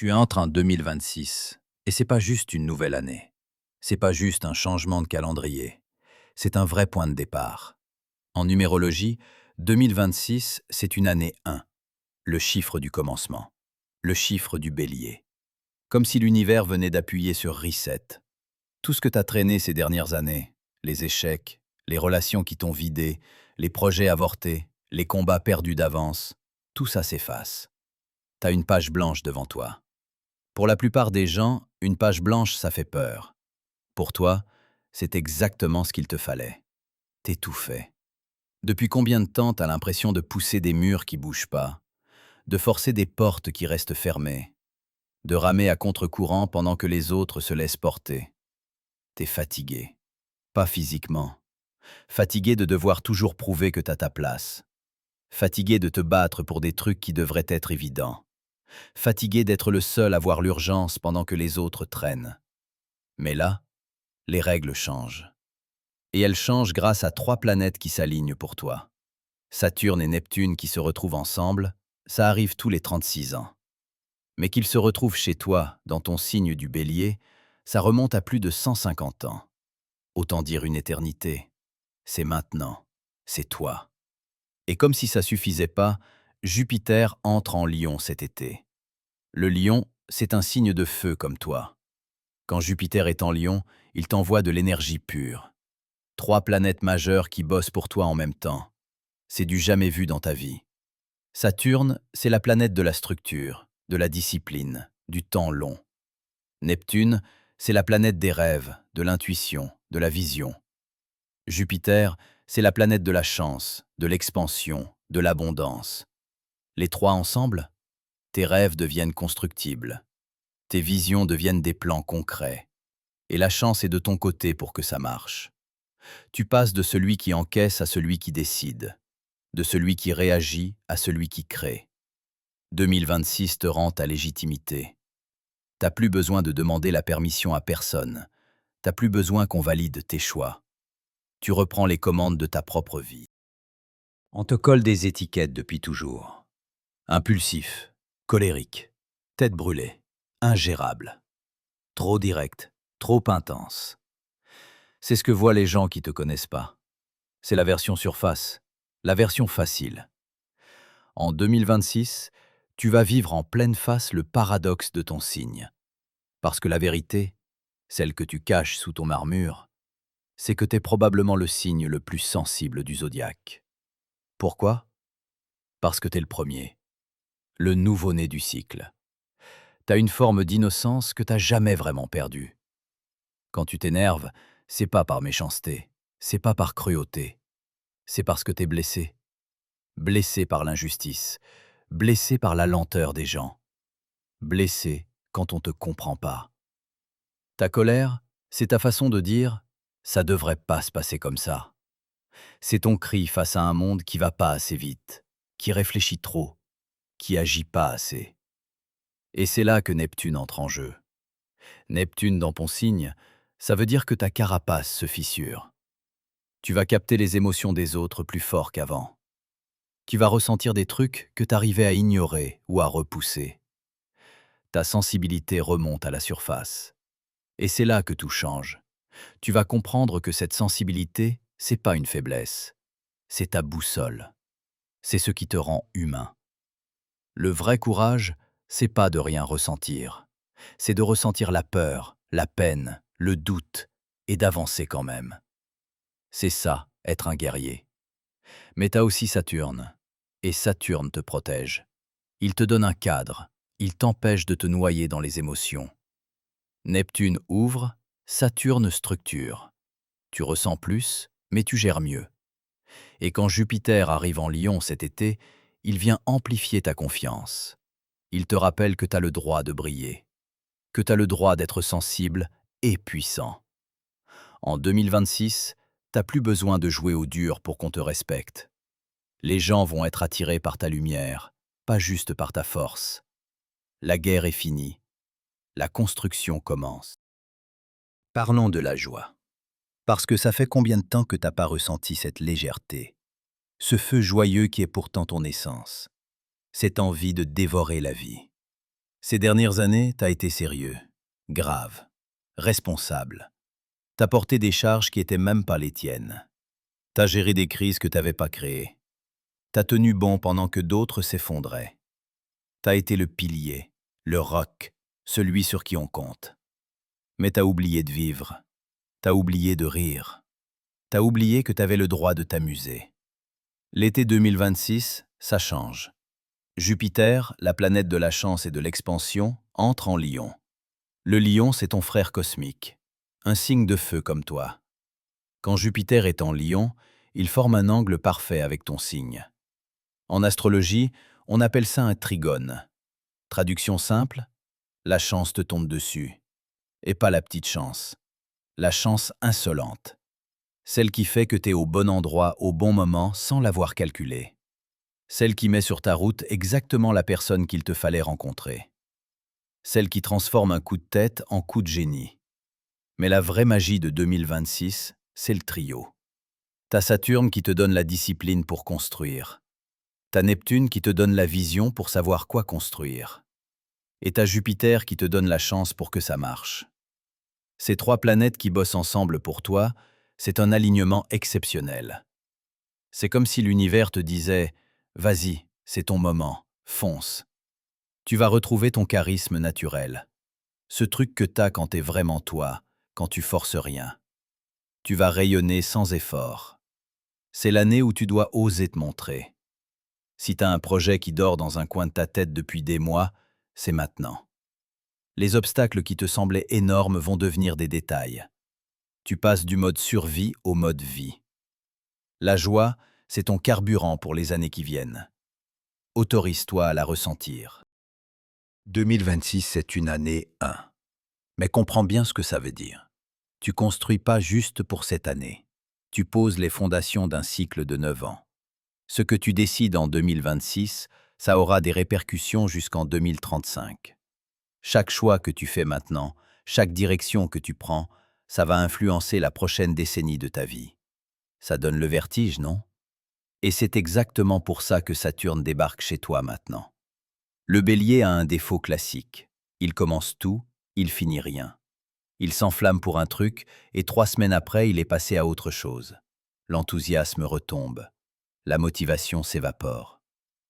Tu entres en 2026 et c'est pas juste une nouvelle année. C'est pas juste un changement de calendrier. C'est un vrai point de départ. En numérologie, 2026, c'est une année 1, le chiffre du commencement, le chiffre du bélier. Comme si l'univers venait d'appuyer sur reset. Tout ce que t'as traîné ces dernières années, les échecs, les relations qui t'ont vidé, les projets avortés, les combats perdus d'avance, tout ça s'efface. T'as une page blanche devant toi. Pour la plupart des gens, une page blanche, ça fait peur. Pour toi, c'est exactement ce qu'il te fallait. T'étouffer. Depuis combien de temps t'as l'impression de pousser des murs qui bougent pas, de forcer des portes qui restent fermées, de ramer à contre-courant pendant que les autres se laissent porter? T'es fatigué. Pas physiquement. Fatigué de devoir toujours prouver que t'as ta place. Fatigué de te battre pour des trucs qui devraient être évidents. Fatigué d'être le seul à voir l'urgence pendant que les autres traînent. Mais là, les règles changent. Et elles changent grâce à 3 planètes qui s'alignent pour toi. Saturne et Neptune qui se retrouvent ensemble, ça arrive tous les 36 ans. Mais qu'ils se retrouvent chez toi, dans ton signe du Bélier, ça remonte à plus de 150 ans. Autant dire une éternité. C'est maintenant. C'est toi. Et comme si ça suffisait pas, Jupiter entre en Lion cet été. Le Lion, c'est un signe de feu comme toi. Quand Jupiter est en Lion, il t'envoie de l'énergie pure. 3 planètes majeures qui bossent pour toi en même temps. C'est du jamais vu dans ta vie. Saturne, c'est la planète de la structure, de la discipline, du temps long. Neptune, c'est la planète des rêves, de l'intuition, de la vision. Jupiter, c'est la planète de la chance, de l'expansion, de l'abondance. Les 3 ensemble, tes rêves deviennent constructibles. Tes visions deviennent des plans concrets. Et la chance est de ton côté pour que ça marche. Tu passes de celui qui encaisse à celui qui décide, de celui qui réagit à celui qui crée. 2026 te rend ta légitimité. T'as plus besoin de demander la permission à personne. T'as plus besoin qu'on valide tes choix. Tu reprends les commandes de ta propre vie. On te colle des étiquettes depuis toujours. Impulsif, colérique, tête brûlée, ingérable. Trop direct, trop intense. C'est ce que voient les gens qui te connaissent pas. C'est la version surface, la version facile. En 2026, tu vas vivre en pleine face le paradoxe de ton signe. Parce que la vérité, celle que tu caches sous ton armure, c'est que t'es probablement le signe le plus sensible du zodiaque. Pourquoi? Parce que t'es le premier, le nouveau-né du cycle. T'as une forme d'innocence que t'as jamais vraiment perdue. Quand tu t'énerves, c'est pas par méchanceté, c'est pas par cruauté, c'est parce que t'es blessé. Blessé par l'injustice, blessé par la lenteur des gens, blessé quand on te comprend pas. Ta colère, c'est ta façon de dire « ça devrait pas se passer comme ça ». C'est ton cri face à un monde qui va pas assez vite, qui réfléchit trop, qui agit pas assez. Et c'est là que Neptune entre en jeu. Neptune dans ton signe, ça veut dire que ta carapace se fissure. Tu vas capter les émotions des autres plus fort qu'avant. Tu vas ressentir des trucs que t'arrivais à ignorer ou à repousser. Ta sensibilité remonte à la surface. Et c'est là que tout change. Tu vas comprendre que cette sensibilité, c'est pas une faiblesse. C'est ta boussole. C'est ce qui te rend humain. Le vrai courage, c'est pas de rien ressentir. C'est de ressentir la peur, la peine, le doute, et d'avancer quand même. C'est ça, être un guerrier. Mais t'as aussi Saturne. Et Saturne te protège. Il te donne un cadre. Il t'empêche de te noyer dans les émotions. Neptune ouvre, Saturne structure. Tu ressens plus, mais tu gères mieux. Et quand Jupiter arrive en Lion cet été, il vient amplifier ta confiance. Il te rappelle que t'as le droit de briller, que t'as le droit d'être sensible et puissant. En 2026, t'as plus besoin de jouer au dur pour qu'on te respecte. Les gens vont être attirés par ta lumière, pas juste par ta force. La guerre est finie. La construction commence. Parlons de la joie. Parce que ça fait combien de temps que t'as pas ressenti cette légèreté, ce feu joyeux qui est pourtant ton essence, cette envie de dévorer la vie. Ces dernières années, t'as été sérieux, grave, responsable. T'as porté des charges qui étaient même pas les tiennes. T'as géré des crises que t'avais pas créées. T'as tenu bon pendant que d'autres s'effondraient. T'as été le pilier, le roc, celui sur qui on compte. Mais t'as oublié de vivre. T'as oublié de rire. T'as oublié que t'avais le droit de t'amuser. L'été 2026, ça change. Jupiter, la planète de la chance et de l'expansion, entre en Lion. Le Lion, c'est ton frère cosmique, un signe de feu comme toi. Quand Jupiter est en Lion, il forme un angle parfait avec ton signe. En astrologie, on appelle ça un trigone. Traduction simple, la chance te tombe dessus. Et pas la petite chance. La chance insolente. Celle qui fait que t'es au bon endroit au bon moment sans l'avoir calculé. Celle qui met sur ta route exactement la personne qu'il te fallait rencontrer. Celle qui transforme un coup de tête en coup de génie. Mais la vraie magie de 2026, c'est le trio. T'as Saturne qui te donne la discipline pour construire. T'as Neptune qui te donne la vision pour savoir quoi construire. Et t'as Jupiter qui te donne la chance pour que ça marche. Ces trois planètes qui bossent ensemble pour toi, c'est un alignement exceptionnel. C'est comme si l'univers te disait « Vas-y, c'est ton moment, fonce ». Tu vas retrouver ton charisme naturel. Ce truc que t'as quand t'es vraiment toi, quand tu forces rien. Tu vas rayonner sans effort. C'est l'année où tu dois oser te montrer. Si t'as un projet qui dort dans un coin de ta tête depuis des mois, c'est maintenant. Les obstacles qui te semblaient énormes vont devenir des détails. Tu passes du mode survie au mode vie. La joie, c'est ton carburant pour les années qui viennent. Autorise-toi à la ressentir. 2026, c'est une année 1. Mais comprends bien ce que ça veut dire. Tu construis pas juste pour cette année. Tu poses les fondations d'un cycle de 9 ans. Ce que tu décides en 2026, ça aura des répercussions jusqu'en 2035. Chaque choix que tu fais maintenant, chaque direction que tu prends, ça va influencer la prochaine décennie de ta vie. Ça donne le vertige, non? Et c'est exactement pour ça que Saturne débarque chez toi maintenant. Le Bélier a un défaut classique. Il commence tout, il finit rien. Il s'enflamme pour un truc, et 3 semaines après, il est passé à autre chose. L'enthousiasme retombe. La motivation s'évapore.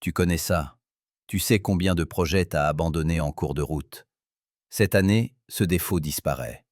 Tu connais ça. Tu sais combien de projets t'as abandonnés en cours de route. Cette année, ce défaut disparaît.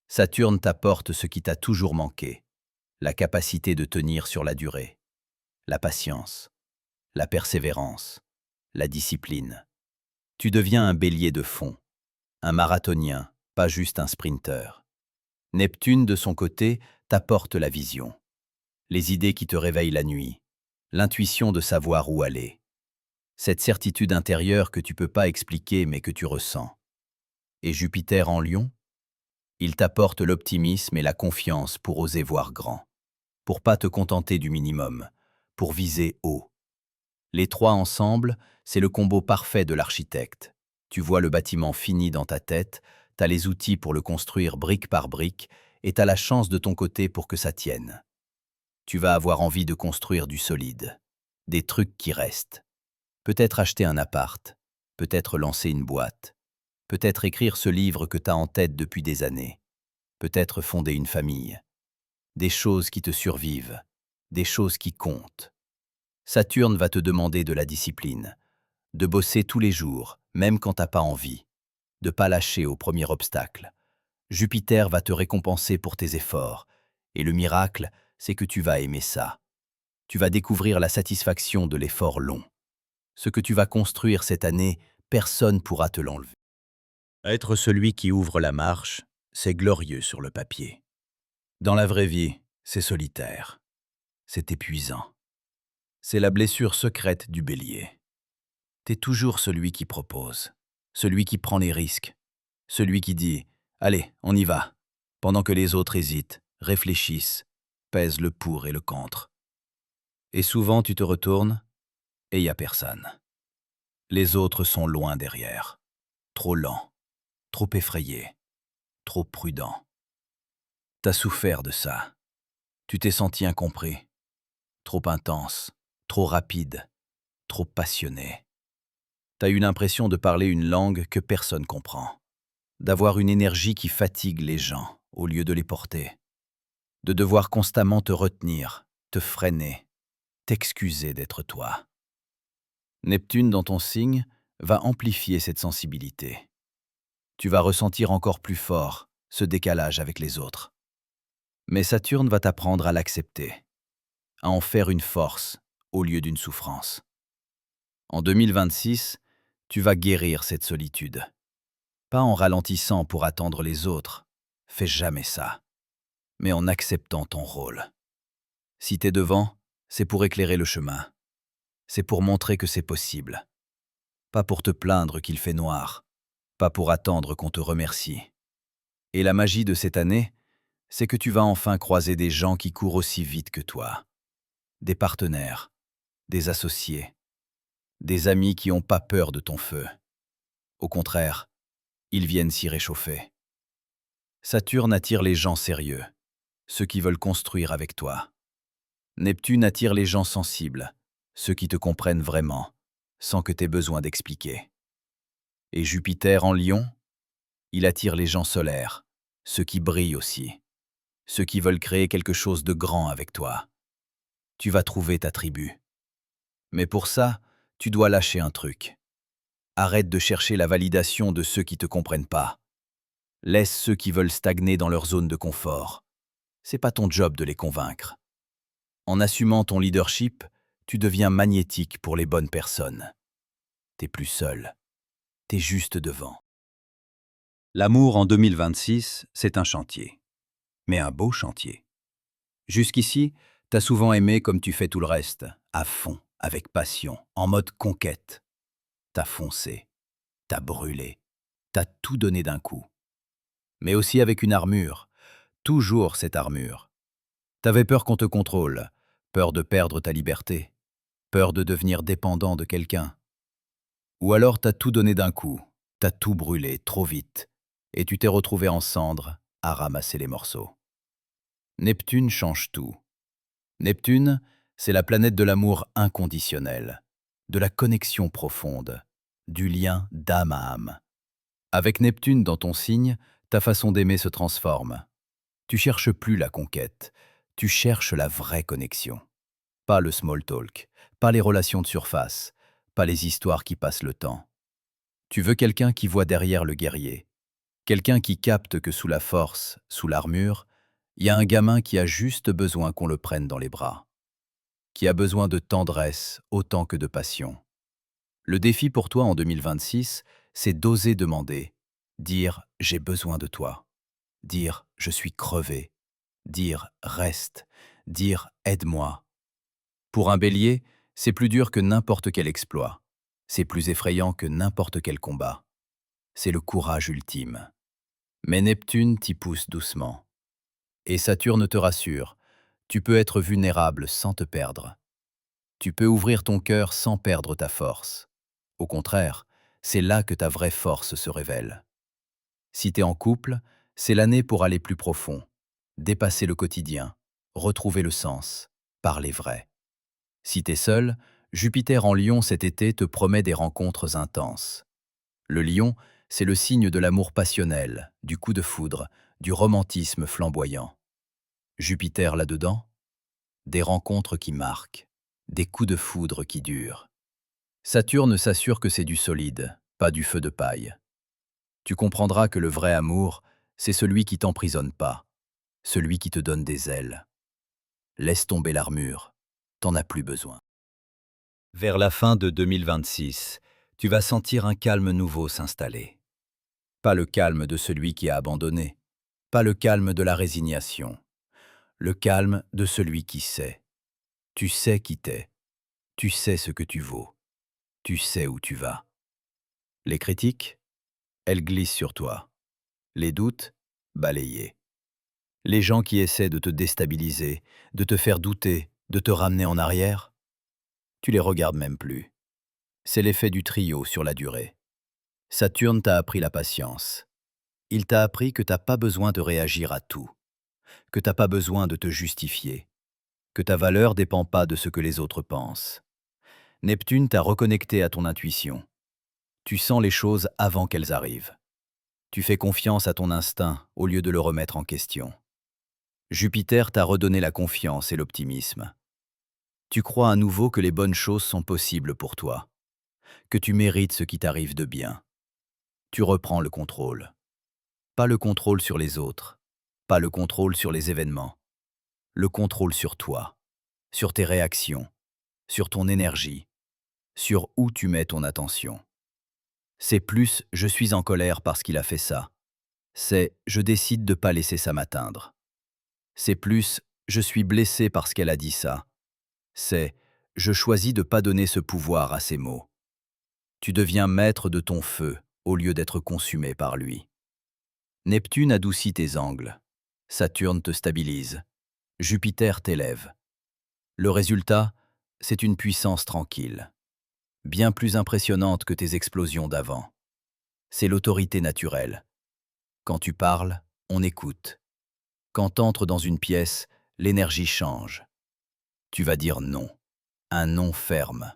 Saturne t'apporte ce qui t'a toujours manqué. La capacité de tenir sur la durée. La patience. La persévérance. La discipline. Tu deviens un bélier de fond. Un marathonien, pas juste un sprinter. Neptune, de son côté, t'apporte la vision. Les idées qui te réveillent la nuit. L'intuition de savoir où aller. Cette certitude intérieure que tu peux pas expliquer mais que tu ressens. Et Jupiter en Lion? Il t'apporte l'optimisme et la confiance pour oser voir grand. Pour pas te contenter du minimum. Pour viser haut. Les trois ensemble, c'est le combo parfait de l'architecte. Tu vois le bâtiment fini dans ta tête, t'as les outils pour le construire brique par brique, et t'as la chance de ton côté pour que ça tienne. Tu vas avoir envie de construire du solide. Des trucs qui restent. Peut-être acheter un appart, peut-être lancer une boîte, peut-être écrire ce livre que t'as en tête depuis des années, peut-être fonder une famille. Des choses qui te survivent, des choses qui comptent. Saturne va te demander de la discipline, de bosser tous les jours, même quand t'as pas envie, de pas lâcher au premier obstacle. Jupiter va te récompenser pour tes efforts, et le miracle, c'est que tu vas aimer ça. Tu vas découvrir la satisfaction de l'effort long. Ce que tu vas construire cette année, personne pourra te l'enlever. Être celui qui ouvre la marche, c'est glorieux sur le papier. Dans la vraie vie, c'est solitaire. C'est épuisant. C'est la blessure secrète du bélier. T'es toujours celui qui propose, celui qui prend les risques, celui qui dit « Allez, on y va », pendant que les autres hésitent, réfléchissent, pèsent le pour et le contre. Et souvent tu te retournes et y a personne. Les autres sont loin derrière, trop lents, trop effrayés, trop prudents. T'as souffert de ça. Tu t'es senti incompris, trop intense, trop rapide, trop passionné. T'as eu l'impression de parler une langue que personne comprend, d'avoir une énergie qui fatigue les gens au lieu de les porter, de devoir constamment te retenir, te freiner, t'excuser d'être toi. Neptune, dans ton signe, va amplifier cette sensibilité. Tu vas ressentir encore plus fort ce décalage avec les autres. Mais Saturne va t'apprendre à l'accepter, à en faire une force au lieu d'une souffrance. En 2026, tu vas guérir cette solitude. Pas en ralentissant pour attendre les autres, fais jamais ça, mais en acceptant ton rôle. Si t'es devant, c'est pour éclairer le chemin. C'est pour montrer que c'est possible. Pas pour te plaindre qu'il fait noir, pas pour attendre qu'on te remercie. Et la magie de cette année, c'est que tu vas enfin croiser des gens qui courent aussi vite que toi. Des partenaires, des associés, des amis qui n'ont pas peur de ton feu. Au contraire, ils viennent s'y réchauffer. Saturne attire les gens sérieux, ceux qui veulent construire avec toi. Neptune attire les gens sensibles, ceux qui te comprennent vraiment, sans que t'aies besoin d'expliquer. Et Jupiter en Lion, il attire les gens solaires, ceux qui brillent aussi, ceux qui veulent créer quelque chose de grand avec toi. Tu vas trouver ta tribu. Mais pour ça, tu dois lâcher un truc. Arrête de chercher la validation de ceux qui ne te comprennent pas. Laisse ceux qui veulent stagner dans leur zone de confort. C'est pas ton job de les convaincre. En assumant ton leadership, tu deviens magnétique pour les bonnes personnes. T'es plus seul. T'es juste devant. L'amour en 2026, c'est un chantier. Mais un beau chantier. Jusqu'ici, t'as souvent aimé comme tu fais tout le reste, à fond, avec passion, en mode conquête. T'as foncé, t'as brûlé, t'as tout donné d'un coup. Mais aussi avec une armure, toujours cette armure. T'avais peur qu'on te contrôle, peur de perdre ta liberté, peur de devenir dépendant de quelqu'un. Ou alors t'as tout donné d'un coup, t'as tout brûlé trop vite, et tu t'es retrouvé en cendres à ramasser les morceaux. Neptune change tout. Neptune, c'est la planète de l'amour inconditionnel, de la connexion profonde, du lien d'âme à âme. Avec Neptune dans ton signe, ta façon d'aimer se transforme. Tu cherches plus la conquête, tu cherches la vraie connexion. Pas le small talk, pas les relations de surface, pas les histoires qui passent le temps. Tu veux quelqu'un qui voit derrière le guerrier, quelqu'un qui capte que sous la force, sous l'armure, il y a un gamin qui a juste besoin qu'on le prenne dans les bras, qui a besoin de tendresse autant que de passion. Le défi pour toi en 2026, c'est d'oser demander, dire « j'ai besoin de toi », dire « je suis crevé », dire « reste », dire « aide-moi ». Pour un bélier, c'est plus dur que n'importe quel exploit. C'est plus effrayant que n'importe quel combat. C'est le courage ultime. Mais Neptune t'y pousse doucement. Et Saturne te rassure, tu peux être vulnérable sans te perdre. Tu peux ouvrir ton cœur sans perdre ta force. Au contraire, c'est là que ta vraie force se révèle. Si t'es en couple, c'est l'année pour aller plus profond, dépasser le quotidien, retrouver le sens, parler vrai. Si t'es seul, Jupiter en Lion cet été te promet des rencontres intenses. Le Lion, c'est le signe de l'amour passionnel, du coup de foudre, du romantisme flamboyant. Jupiter là-dedans, des rencontres qui marquent, des coups de foudre qui durent. Saturne s'assure que c'est du solide, pas du feu de paille. Tu comprendras que le vrai amour, c'est celui qui t'emprisonne pas, celui qui te donne des ailes. Laisse tomber l'armure, t'en as plus besoin. Vers la fin de 2026, tu vas sentir un calme nouveau s'installer. Pas le calme de celui qui a abandonné, pas le calme de la résignation, le calme de celui qui sait. Tu sais qui t'es, tu sais ce que tu vaux, tu sais où tu vas. Les critiques, elles glissent sur toi. Les doutes, balayés. Les gens qui essaient de te déstabiliser, de te faire douter, de te ramener en arrière, tu les regardes même plus. C'est l'effet du trio sur la durée. Saturne t'a appris la patience. Il t'a appris que t'as pas besoin de réagir à tout, que t'as pas besoin de te justifier, que ta valeur dépend pas de ce que les autres pensent. Neptune t'a reconnecté à ton intuition. Tu sens les choses avant qu'elles arrivent. Tu fais confiance à ton instinct au lieu de le remettre en question. Jupiter t'a redonné la confiance et l'optimisme. Tu crois à nouveau que les bonnes choses sont possibles pour toi, que tu mérites ce qui t'arrive de bien. Tu reprends le contrôle. Pas le contrôle sur les autres, pas le contrôle sur les événements, le contrôle sur toi, sur tes réactions, sur ton énergie, sur où tu mets ton attention. C'est plus « je suis en colère parce qu'il a fait ça ». C'est « je décide de ne pas laisser ça m'atteindre ». C'est plus « je suis blessé parce qu'elle a dit ça ». C'est « je choisis de ne pas donner ce pouvoir à ces mots ». Tu deviens maître de ton feu au lieu d'être consumé par lui. Neptune adoucit tes angles. Saturne te stabilise. Jupiter t'élève. Le résultat, c'est une puissance tranquille, bien plus impressionnante que tes explosions d'avant. C'est l'autorité naturelle. Quand tu parles, on écoute. Quand t'entres dans une pièce, l'énergie change. Tu vas dire non, un non ferme,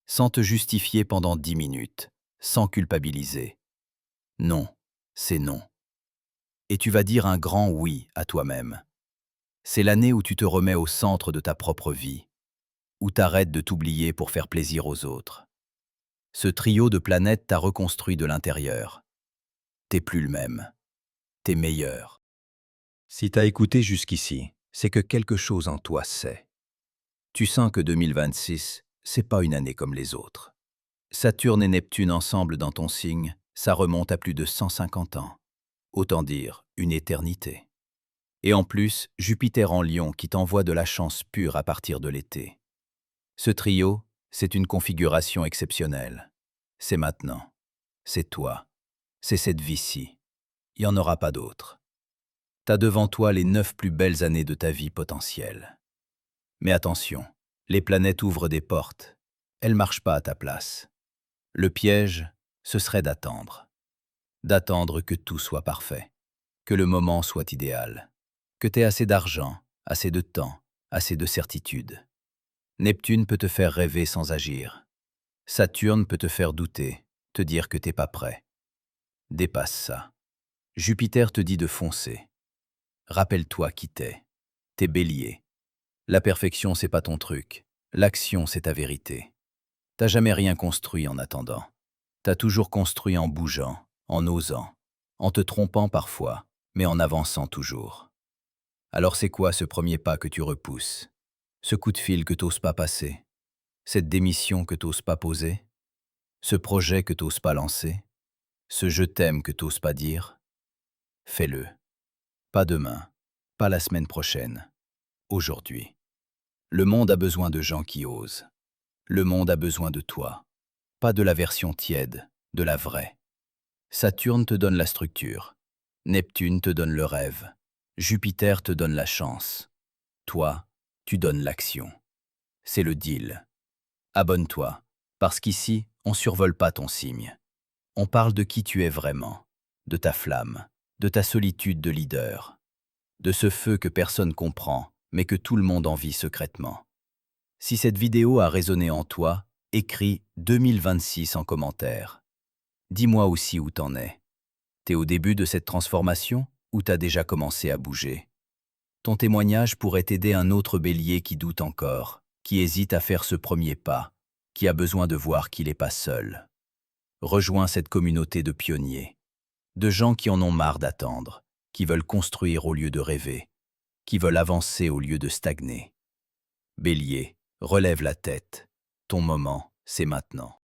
sans te justifier pendant 10 minutes, sans culpabiliser. Non, c'est non. Et tu vas dire un grand oui à toi-même. C'est l'année où tu te remets au centre de ta propre vie, où t'arrêtes de t'oublier pour faire plaisir aux autres. Ce trio de planètes t'a reconstruit de l'intérieur. T'es plus le même. T'es meilleur. Si t'as écouté jusqu'ici, c'est que quelque chose en toi sait. Tu sens que 2026, c'est pas une année comme les autres. Saturne et Neptune ensemble dans ton signe, ça remonte à plus de 150 ans. Autant dire une éternité. Et en plus, Jupiter en Lion qui t'envoie de la chance pure à partir de l'été. Ce trio, c'est une configuration exceptionnelle. C'est maintenant. C'est toi. C'est cette vie-ci. Il n'y en aura pas d'autre. T'as devant toi les 9 plus belles années de ta vie potentielle. Mais attention, les planètes ouvrent des portes. Elles ne marchent pas à ta place. Le piège, ce serait d'attendre. D'attendre que tout soit parfait. Que le moment soit idéal. Que t'aies assez d'argent, assez de temps, assez de certitude. Neptune peut te faire rêver sans agir. Saturne peut te faire douter, te dire que t'es pas prêt. Dépasse ça. Jupiter te dit de foncer. Rappelle-toi qui t'es. T'es Bélier. La perfection, c'est pas ton truc. L'action, c'est ta vérité. T'as jamais rien construit en attendant. T'as toujours construit en bougeant, en osant, en te trompant parfois, mais en avançant toujours. Alors c'est quoi ce premier pas que tu repousses? Ce coup de fil que t'oses pas passer? Cette démission que t'oses pas poser? Ce projet que t'oses pas lancer? Ce je t'aime que t'oses pas dire? Fais-le. Pas demain, pas la semaine prochaine. Aujourd'hui. Le monde a besoin de gens qui osent. Le monde a besoin de toi. Pas de la version tiède, de la vraie. Saturne te donne la structure. Neptune te donne le rêve. Jupiter te donne la chance. Toi, tu donnes l'action. C'est le deal. Abonne-toi, parce qu'ici, on survole pas ton signe. On parle de qui tu es vraiment, de ta flamme, de ta solitude de leader, de ce feu que personne comprend, mais que tout le monde envie secrètement. Si cette vidéo a résonné en toi, écris 2026 en commentaire. Dis-moi aussi où t'en es. T'es au début de cette transformation ou t'as déjà commencé à bouger? Ton témoignage pourrait aider un autre bélier qui doute encore, qui hésite à faire ce premier pas, qui a besoin de voir qu'il n'est pas seul. Rejoins cette communauté de pionniers, de gens qui en ont marre d'attendre, qui veulent construire au lieu de rêver, qui veulent avancer au lieu de stagner. Bélier, relève la tête. Ton moment, c'est maintenant.